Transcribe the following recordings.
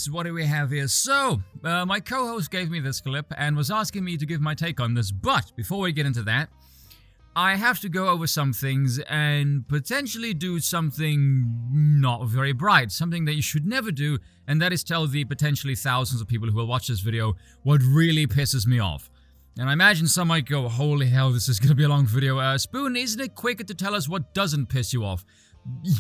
what do we have here? So, my co-host gave me this clip and was asking me to give my take on this, but before we get into that, I have to go over some things and potentially do something not very bright, something that you should never do, and that is tell the potentially thousands of people who will watch this video what really pisses me off. And I imagine some might go, holy hell, this is going to be a long video. Spoon, isn't it quicker to tell us what doesn't piss you off?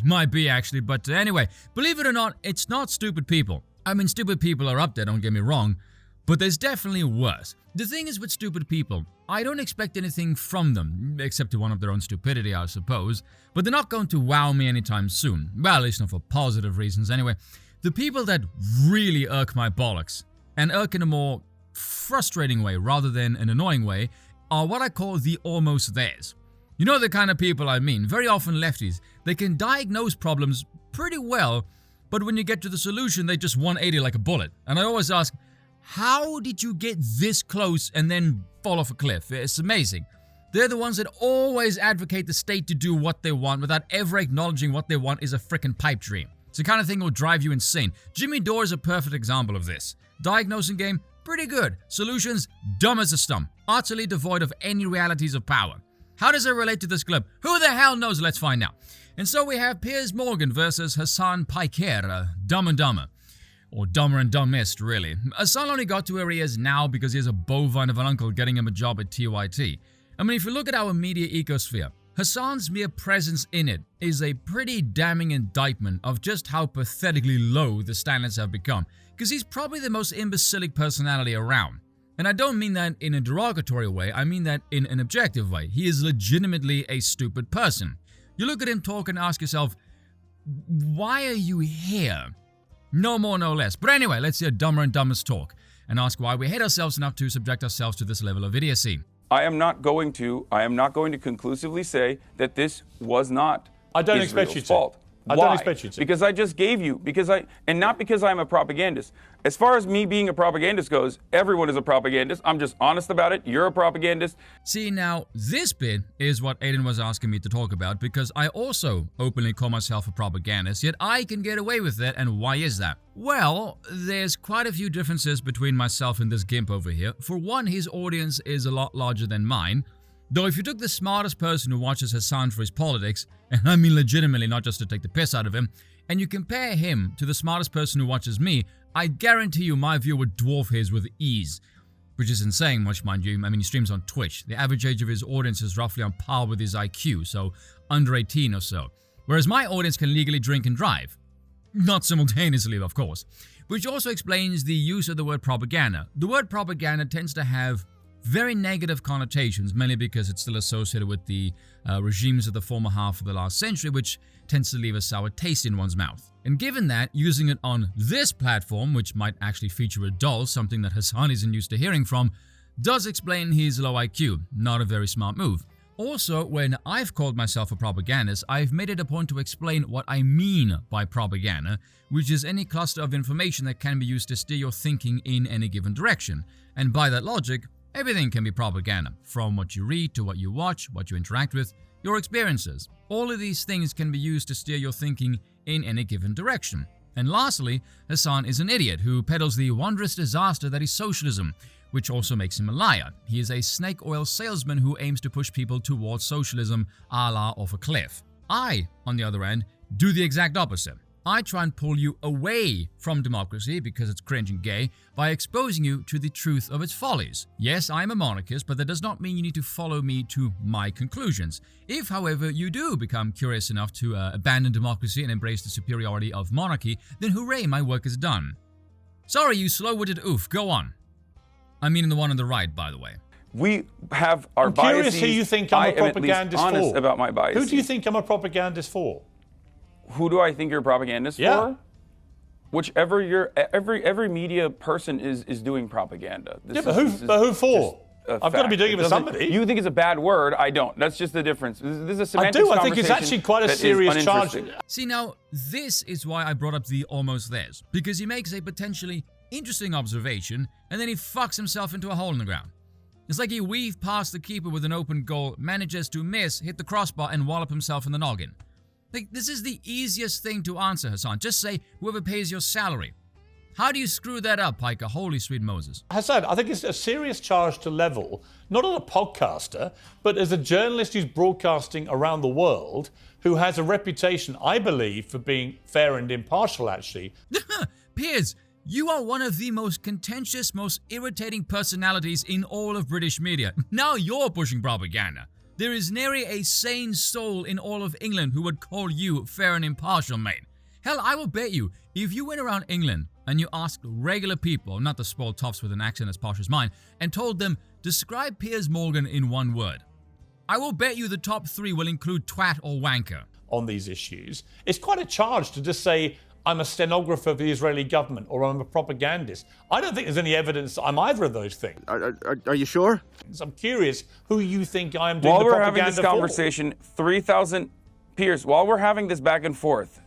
Might be, actually, but anyway, believe it or not, it's not stupid people. I mean, stupid people are up there, don't get me wrong, but there's definitely worse. The thing is with stupid people, I don't expect anything from them, except to one of their own stupidity, I suppose, but they're not going to wow me anytime soon. Well, at least not for positive reasons, anyway. The people that really irk my bollocks, and irk in a more frustrating way rather than an annoying way, are what I call the almost theirs. You know the kind of people I mean, very often lefties. They can diagnose problems pretty well, but when you get to the solution, they just 180 like a bullet. And I always ask, how did you get this close and then fall off a cliff? It's amazing. They're the ones that always advocate the state to do what they want without ever acknowledging what they want is a frickin' pipe dream. It's the kind of thing that will drive you insane. Jimmy Dore is a perfect example of this. Diagnosing game, pretty good. Solutions, dumb as a stump. Utterly devoid of any realities of power. How does it relate to this clip? Who the hell knows? Let's find out. And so we have Piers Morgan versus Hasan Piker, Dumb and Dumber. Or Dumber and Dumbest, really. Hasan only got to where he is now because he has a bovine of an uncle getting him a job at TYT. I mean, if you look at our media ecosphere, Hasan's mere presence in it is a pretty damning indictment of just how pathetically low the standards have become, because he's probably the most imbecilic personality around. And I don't mean that in a derogatory way, I mean that in an objective way. He is legitimately a stupid person. You look at him talk and ask yourself, why are you here? No more, no less. But anyway, let's hear Dumber and Dumbest talk and ask why we hate ourselves enough to subject ourselves to this level of idiocy. I am not going to conclusively say that this was not I don't Israel's expect you to. fault. I Why? don't expect you to. Because I just gave you, and not because I'm a propagandist. As far as me being a propagandist goes, everyone is a propagandist. I'm just honest about it. You're a propagandist. See, now, this bit is what Aiden was asking me to talk about, because I also openly call myself a propagandist, yet I can get away with it, and why is that? Well, there's quite a few differences between myself and this gimp over here. For one, his audience is a lot larger than mine. Though if you took the smartest person who watches Hasan for his politics, and I mean legitimately not just to take the piss out of him, and you compare him to the smartest person who watches me, I guarantee you my view would dwarf his with ease. Which isn't saying much, mind you. I mean, he streams on Twitch. The average age of his audience is roughly on par with his IQ, so under 18 or so. Whereas my audience can legally drink and drive. Not simultaneously, of course. Which also explains the use of the word propaganda. The word propaganda tends to have very negative connotations, mainly because it's still associated with the regimes of the former half of the last century, which tends to leave a sour taste in one's mouth. And given that, using it on this platform, which might actually feature adults, something that Hasan isn't used to hearing from, does explain his low IQ. Not a very smart move. Also, when I've called myself a propagandist, I've made it a point to explain what I mean by propaganda, which is any cluster of information that can be used to steer your thinking in any given direction. And by that logic, everything can be propaganda, from what you read to what you watch, what you interact with, your experiences. All of these things can be used to steer your thinking in any given direction. And lastly, Hasan is an idiot who peddles the wondrous disaster that is socialism, which also makes him a liar. He is a snake oil salesman who aims to push people towards socialism a la off a cliff. I, on the other hand, do the exact opposite. I try and pull you away from democracy because it's cringe and gay by exposing you to the truth of its follies. Yes, I am a monarchist, but that does not mean you need to follow me to my conclusions. If, however, you do become curious enough to abandon democracy and embrace the superiority of monarchy, then hooray, my work is done. Sorry, you slow-witted oof, go on. I mean the one on the right, by the way. We have our biases. I'm curious who you think I'm a propagandist I am at least honest for. about my biases. Who do you think I'm a propagandist for? Who do I think you're a propagandist for? Whichever every media person is doing propaganda. But who for? I've got to be doing it for somebody. You think it's a bad word? I don't. That's just the difference. This is a semantics conversation. I think it's actually quite a serious charge. See, now, this is why I brought up the almost theirs, because he makes a potentially interesting observation, and then he fucks himself into a hole in the ground. It's like he weaved past the keeper with an open goal, manages to miss, hit the crossbar, and wallop himself in the noggin. Like, this is the easiest thing to answer, Hasan. Just say, whoever pays your salary. How do you screw that up, Piker? Holy sweet Moses. Hasan, I think it's a serious charge to level, not on a podcaster, but as a journalist who's broadcasting around the world, who has a reputation, I believe, for being fair and impartial, actually. Piers, you are one of the most contentious, most irritating personalities in all of British media. Now you're pushing propaganda. There is nary a sane soul in all of England who would call you fair and impartial, mate. Hell, I will bet you, if you went around England and you asked regular people, not the spoiled toffs with an accent as posh as mine, and told them, describe Piers Morgan in one word, I will bet you the top 3 will include twat or wanker. On these issues, it's quite a charge to just say, I'm a stenographer for the Israeli government or I'm a propagandist. I don't think there's any evidence that I'm either of those things. Are you sure? I'm curious who you think I am doing while the we're propaganda having this for. conversation, 3,000, Piers, while we're having this back and forth,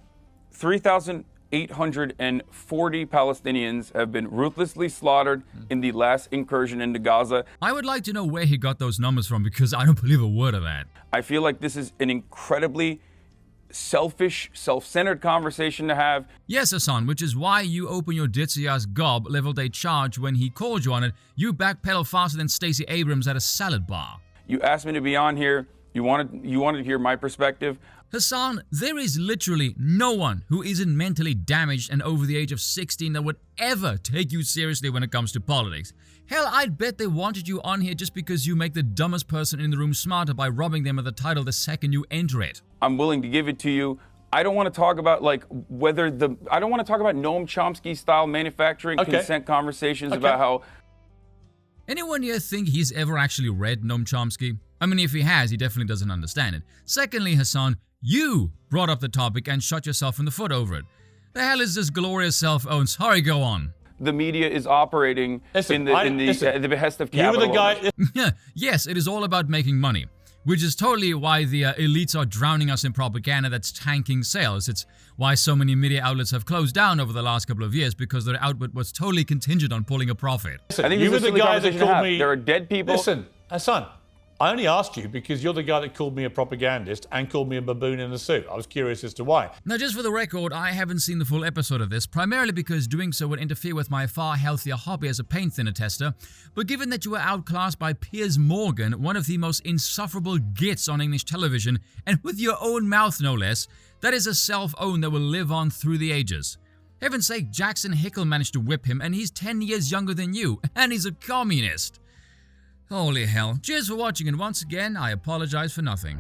3,840 Palestinians have been ruthlessly slaughtered in the last incursion into Gaza. I would like to know where he got those numbers from because I don't believe a word of that. I feel like this is an incredibly selfish, self-centered conversation to have. Yes, Hasan, which is why you open your ditzy-ass gob leveled a charge when he called you on it. You backpedal faster than Stacey Abrams at a salad bar. You asked me to be on here. You wanted to hear my perspective. Hasan, there is literally no one who isn't mentally damaged and over the age of 16 that would ever take you seriously when it comes to politics. Hell, I'd bet they wanted you on here just because you make the dumbest person in the room smarter by robbing them of the title the second you enter it. I'm willing to give it to you. I don't want to talk about I don't want to talk about Noam Chomsky style manufacturing consent conversations about how. Anyone here think he's ever actually read Noam Chomsky? I mean, if he has, he definitely doesn't understand it. Secondly, Hasan, you brought up the topic and shot yourself in the foot over it. The hell is this glorious self-own? Sorry, go on. The media is operating at the behest of capital. You were the guy. Yes, it is all about making money, which is totally why the elites are drowning us in propaganda that's tanking sales. It's why so many media outlets have closed down over the last couple of years because their output was totally contingent on pulling a profit. Listen, I think you were the guy that called me. There are dead people. Listen, Hasan, I only asked you because you're the guy that called me a propagandist and called me a baboon in a suit. I was curious as to why. Now, just for the record, I haven't seen the full episode of this, primarily because doing so would interfere with my far healthier hobby as a paint thinner tester. But given that you were outclassed by Piers Morgan, one of the most insufferable gits on English television, and with your own mouth no less, that is a self-own that will live on through the ages. Heaven's sake, Jackson Hickle managed to whip him, and he's 10 years younger than you, and he's a communist. Holy hell. Cheers for watching, and once again, I apologize for nothing.